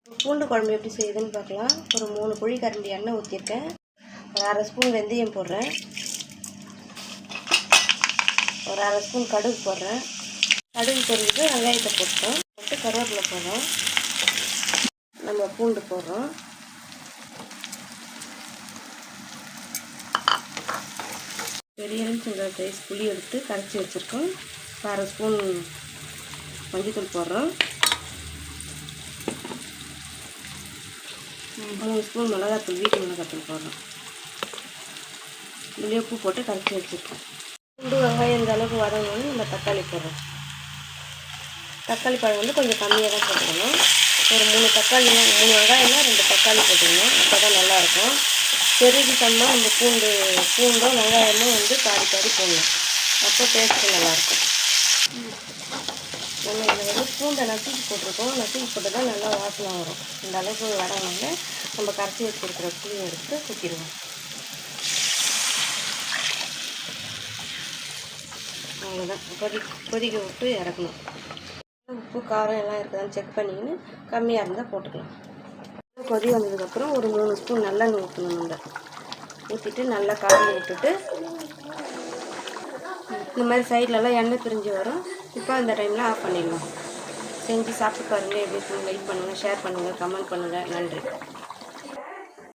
பூண்டு குழம்பு எப்படி செய்யுதுன்னு பார்க்கலாம். ஒரு 3 குழி கரண்டி எண்ணெய் ஊற்றிருக்கேன். ஒரு 1/2 ஸ்பூன் வெந்தயம் போடுறேன். ஒரு 1/2 ஸ்பூன் கடுகு போடுறேன். கடுகு பொரிஞ்சிட்டு வெங்காயத்தை போட்டு கருவேப்பிலை போடுறோம். நம்ம பூண்டு போடுறோம். பெரிய எலுமிச்சம்பழம் சைஸ் புளி எடுத்து கரைச்சி வச்சுருக்கோம். 1/2 ஸ்பூன் மஞ்சள்தூள் போடுறோம். 3 ஸ்பூன் மிளகாத்தூள், வீட்டு மிளகாத்தூள் போடுறோம். இதுலேயே உப்பு போட்டு கரைச்சி வச்சுருக்கோம். பூண்டு வெங்காயம் இந்த அளவுக்கு வதங்கணும்னு நம்ம தக்காளி போடுறோம். தக்காளி பழம் வந்து கொஞ்சம் கம்மியாக தான் போட்டுக்கணும். ஒரு 3 தக்காளி, 3 வெங்காயம்னா 2 தக்காளி போட்டுக்கணும். அப்போ தான் நல்லாயிருக்கும். பெருகிட்டோம்னா நம்ம பூண்டும் வெங்காயமும் வந்து பாதி போடணும். அப்போ டேஸ்ட்டு நல்லாயிருக்கும். நம்ம இதில் வந்து பூண்டை நசுக்கி போட்டிருக்கோம். நசுக்கி போட்டு தான் நல்லா வாசனை வரும். இந்த அளவுக்கு வரவங்க நம்ம கரைச்சி வச்சுருக்கிற புளியை எடுத்து ஊற்றிடுவோம். அவ்வளோதான். கொதிக்க விட்டு இறக்கணும். உப்பு காரம் எல்லாம் இருக்குதான்னு செக் பண்ணிக்கின்னு கம்மியாக இருந்தால் போட்டுக்கலாம். கொதி வந்ததுக்கப்புறம் ஒரு 3 ஸ்பூன் நல்லெண்ணெய் ஊற்றணும். நம்ம ஊற்றிட்டு நல்லா கலந்து விட்டுட்டு இந்த மாதிரி சைட்லலாம் எண்ணெய் பிரிஞ்சு வரும். இப்போ அந்த டைமில் ஆஃப் பண்ணிடலாம். செஞ்சு சாப்பிட்டு பாருங்கள். எப்படி இருக்குன்னு லைக் பண்ணுங்கள், ஷேர் பண்ணுங்கள், கமெண்ட் பண்ணுங்கள். நன்றி.